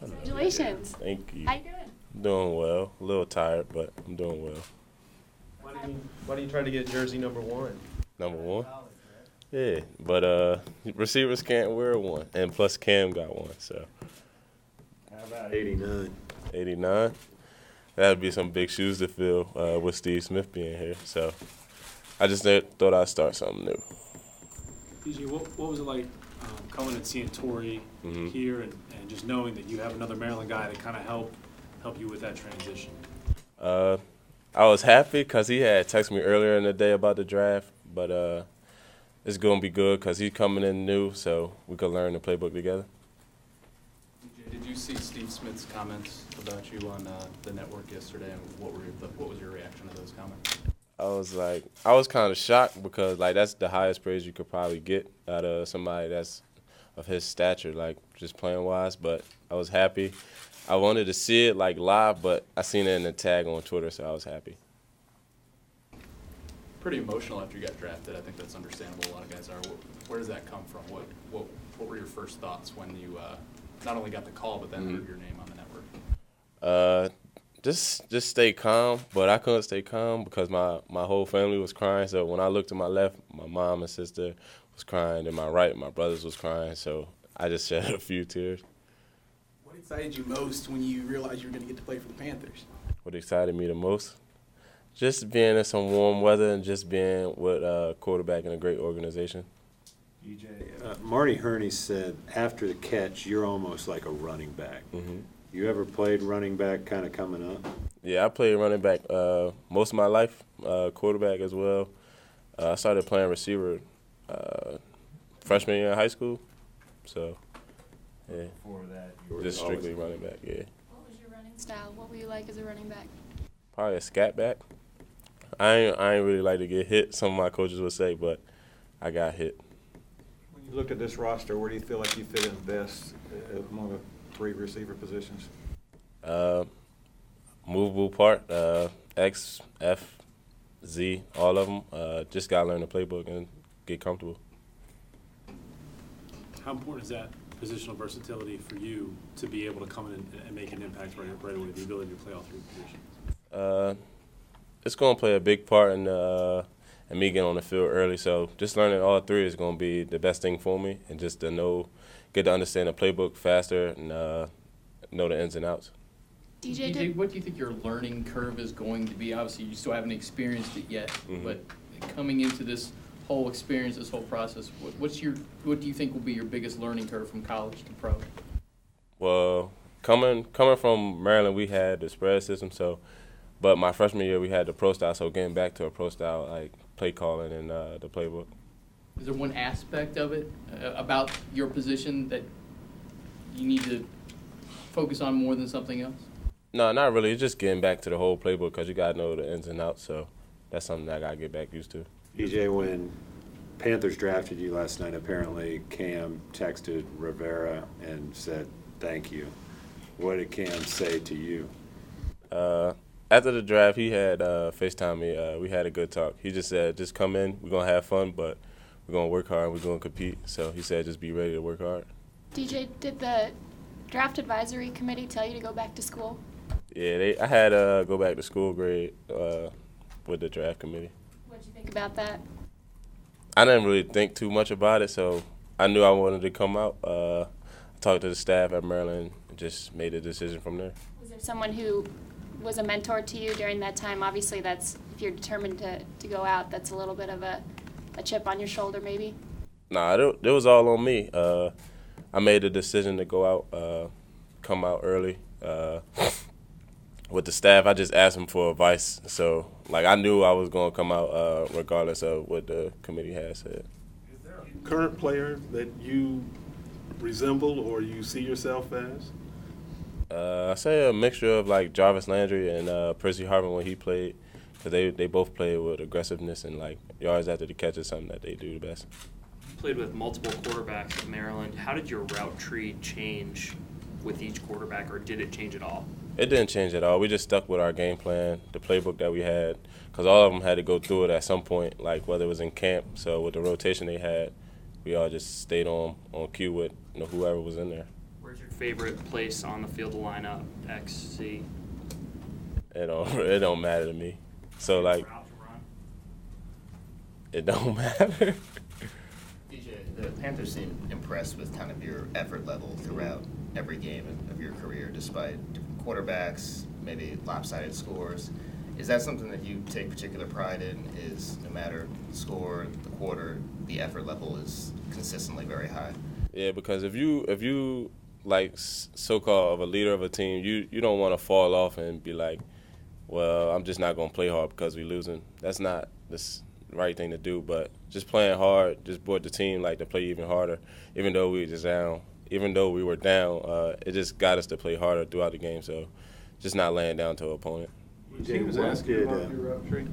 Congratulations. Thank you. How you doing? Doing well. A little tired, but I'm doing well. Why do you try to get jersey number 1? Number 1? Yeah, but receivers can't wear one, and plus Cam got one, so. How about 89? 89? That would be some big shoes to fill with Steve Smith being here, so I just thought I'd start something new. DJ, what was it like coming and seeing Torrey here and just knowing that you have another Maryland guy to kind of help you with that transition? I was happy because he had texted me earlier in the day about the draft, but it's going to be good because he's coming in new, so we could learn the playbook together. Did you see Steve Smith's comments about you on the network yesterday, and what was your reaction to those comments? I was kind of shocked because, that's the highest praise you could probably get out of somebody that's of his stature, just playing-wise, but I was happy. I wanted to see it, live, but I seen it in the tag on Twitter, so I was happy. Pretty emotional after you got drafted. I think that's understandable. A lot of guys are. Where does that come from? What were your first thoughts when you not only got the call, but then heard your name on the network? Just stay calm, but I couldn't stay calm because my whole family was crying. So when I looked to my left, my mom and sister was crying, and my right, my brothers was crying. So I just shed a few tears. What excited you most when you realized you were going to get to play for the Panthers? What excited me the most? Just being in some warm weather and just being with a quarterback in a great organization. DJ, Marty Herney said after the catch, you're almost like a running back. Mm-hmm. You ever played running back kind of coming up? Yeah, I played running back most of my life, quarterback as well. I started playing receiver freshman year in high school. So, yeah. Before that, you were just strictly running back, yeah. What was your running style? What were you like as a running back? Probably a scat back. I ain't really like to get hit, some of my coaches would say, but I got hit. When you look at this roster, where do you feel like you fit in best among the 3 receiver positions? Movable part, X, F, Z, all of them. Just got to learn the playbook and get comfortable. How important is that positional versatility for you to be able to come in and make an impact right away, the ability to play all 3 positions? It's going to play a big part in me getting on the field early. So just learning all 3 is going to be the best thing for me, and just to get to understand the playbook faster and know the ins and outs. DJ, what do you think your learning curve is going to be? Obviously, you still haven't experienced it yet, but coming into this whole experience, this whole process, what do you think will be your biggest learning curve from college to pro? Well, coming from Maryland, we had the spread system, but my freshman year we had the pro style, so getting back to a pro style, play calling and the playbook. Is there one aspect of it about your position that you need to focus on more than something else? No, not really. It's just getting back to the whole playbook because you got to know the ins and outs, so that's something that I got to get back used to. DJ, when Panthers drafted you last night, apparently Cam texted Rivera and said thank you. What did Cam say to you? After the draft, he had FaceTime me. We had a good talk. He just said, just come in. We're going to have fun, but we're going to work hard. We're going to compete. So he said, just be ready to work hard. DJ, did the draft advisory committee tell you to go back to school? Yeah, I had a go back to school grade with the draft committee. What did you think about that? I didn't really think too much about it, so I knew I wanted to come out. I talked to the staff at Maryland and just made a decision from there. Was there someone who was a mentor to you during that time? Obviously, that's if you're determined to go out, that's a little bit of a chip on your shoulder maybe? Nah, it was all on me. I made the decision to go out, come out early. With the staff, I just asked them for advice. So, I knew I was going to come out regardless of what the committee had said. Is there a current player that you resemble or you see yourself as? I say a mixture of Jarvis Landry and Percy Harvin when he played, because they both played with aggressiveness and yards after the catch is something that they do the best. You played with multiple quarterbacks at Maryland. How did your route tree change with each quarterback, or did it change at all? It didn't change at all. We just stuck with our game plan, the playbook that we had, because all of them had to go through it at some point, whether it was in camp. So with the rotation they had, we all just stayed on cue with whoever was in there. Where Where's your favorite place on the field to line up? X, C? It don't matter to me. So like, Route to run? it don't matter. DJ, the Panthers seem impressed with kind of your effort level throughout every game of your career, despite different quarterbacks, maybe lopsided scores. Is that something that you take particular pride in, is no matter the score, the quarter, the effort level is consistently very high? Yeah, because if you like so-called a leader of a team, you don't want to fall off and be like, well, I'm just not going to play hard because we're losing. That's not the right thing to do, but just playing hard just brought the team like to play even harder, even though we were just down. Even though we were down, it just got us to play harder throughout the game, so just not laying down to an opponent. James asked you about your route tree?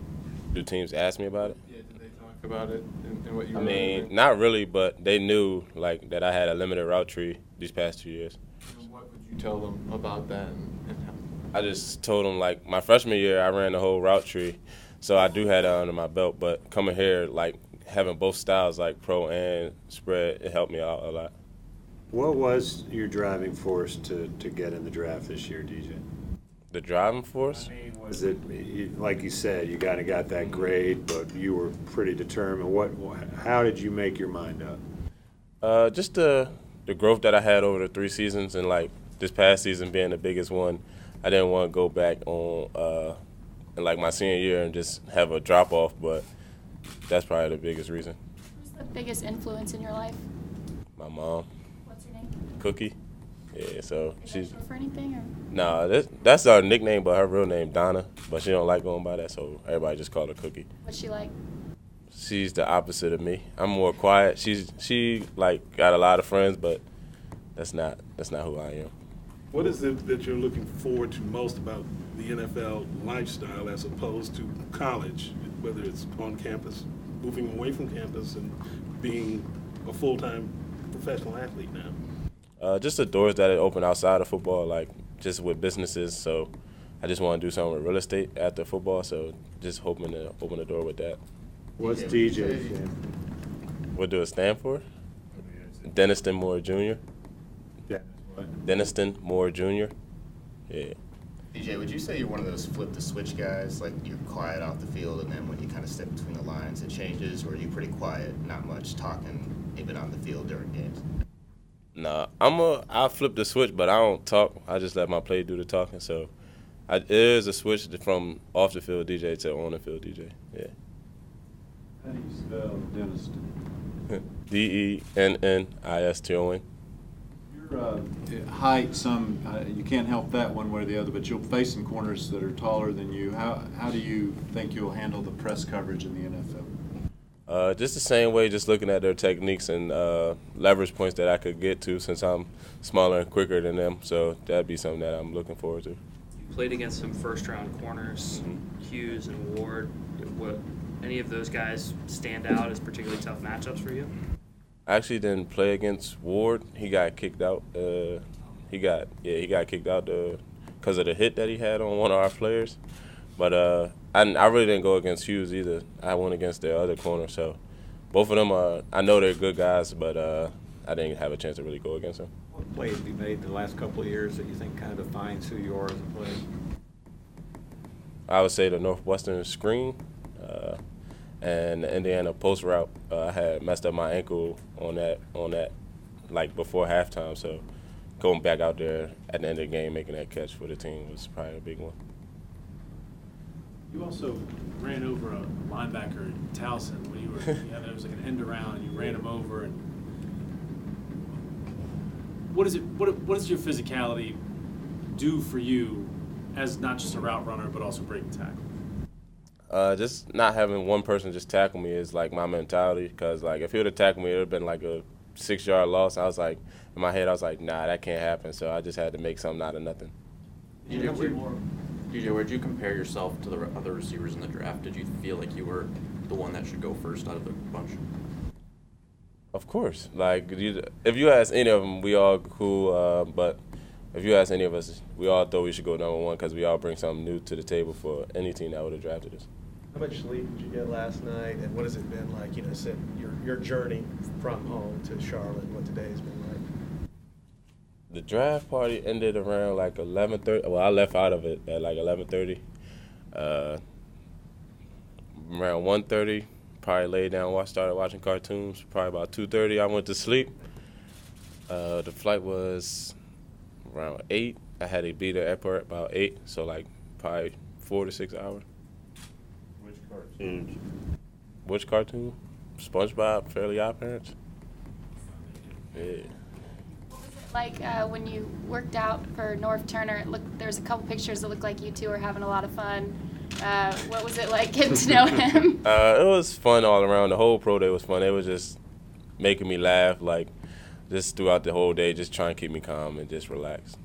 Do teams ask me about it? Yeah, did they talk about it and what you I were mean, doing? not really, but they knew like that I had a limited route tree these past 2 years. What would you tell them about that? And how? I just told them, like, my freshman year, I ran the whole route tree, so I do have that under my belt. But coming here, like, having both styles, like pro and spread, it helped me out a lot. What was your driving force to get in the draft this year, DJ? The driving force? Was it, like you said, you kind of got that grade, but you were pretty determined. How did you make your mind up? Just the growth that I had over the 3 seasons, and, like, this past season being the biggest one. I didn't want to go back on in like my senior year and just have a drop off, but that's probably the biggest reason. Who's the biggest influence in your life? My mom. What's her name? Cookie. Yeah, so Is she's. that short for anything or? Nah, that's our nickname, but her real name Donna. But she don't like going by that, so everybody just call her Cookie. What's she like? She's the opposite of me. I'm more quiet. She like got a lot of friends, but that's not who I am. What is it that you're looking forward to most about the NFL lifestyle as opposed to college, whether it's on campus, moving away from campus, and being a full-time professional athlete now? Just the doors that it open outside of football, like just with businesses. So I just want to do something with real estate after football. So just hoping to open the door with that. What's DJ? What do it stand for? Denniston Moore Jr. Yeah. Denniston Moore Jr. Yeah. DJ, would you say you're one of those flip the switch guys, like you're quiet off the field and then when you kind of step between the lines it changes, or are you pretty quiet, not much talking even on the field during games? Nah, I flip the switch, but I don't talk. I just let my play do the talking. So it is a switch from off the field DJ to on the field DJ. Yeah. How do you spell Denniston? Denniston. Your height, you can't help that one way or the other, but you'll face some corners that are taller than you. How do you think you'll handle the press coverage in the NFL? Just the same way, just looking at their techniques and leverage points that I could get to since I'm smaller and quicker than them. So that'd be something that I'm looking forward to. You played against some first-round corners, Hughes and Ward. Any of those guys stand out as particularly tough matchups for you? I actually didn't play against Ward. He got kicked out. He got kicked out because of the hit that he had on one of our players. But I really didn't go against Hughes either. I went against the other corner. So both of them I know they're good guys, but I didn't have a chance to really go against them. What play have you made the last couple of years that you think kind of defines who you are as a player? I would say the Northwestern screen and the Indiana post route. I had messed up my ankle on that like before halftime. So going back out there at the end of the game, making that catch for the team was probably a big one. You also ran over a linebacker in Towson when you were, it was like an end around, and you ran him over. And what does your physicality do for you as not just a route runner, but also breaking tackle? Just not having one person just tackle me is like my mentality. Because like if he would have tackled me, it would have been like a 6-yard loss. I was like, in my head, I was like, nah, that can't happen. So I just had to make something out of nothing. DJ, where'd you compare yourself to the other receivers in the draft? Did you feel like you were the one that should go first out of the bunch? Of course. Like, if you ask any of them, we all cool. But if you ask any of us, we all thought we should go number one because we all bring something new to the table for any team that would have drafted us. How much sleep did you get last night, and what has it been like, your journey from home to Charlotte, and what today's been like? The draft party ended around like 11:30. Well, I left out of it at like 11:30. Around 1:30, probably laid down. Started watching cartoons. Probably about 2:30, I went to sleep. The flight was around 8. I had to be there at airport about 8, so like probably 4 to 6 hours. Which cartoon? Which cartoon? SpongeBob, Fairly Odd Parents. Yeah. Like when you worked out for North Turner, there's a couple pictures that look like you two are having a lot of fun. What was it like getting to know him? It was fun all around. The whole pro day was fun. It was just making me laugh, like just throughout the whole day, just trying to keep me calm and just relax.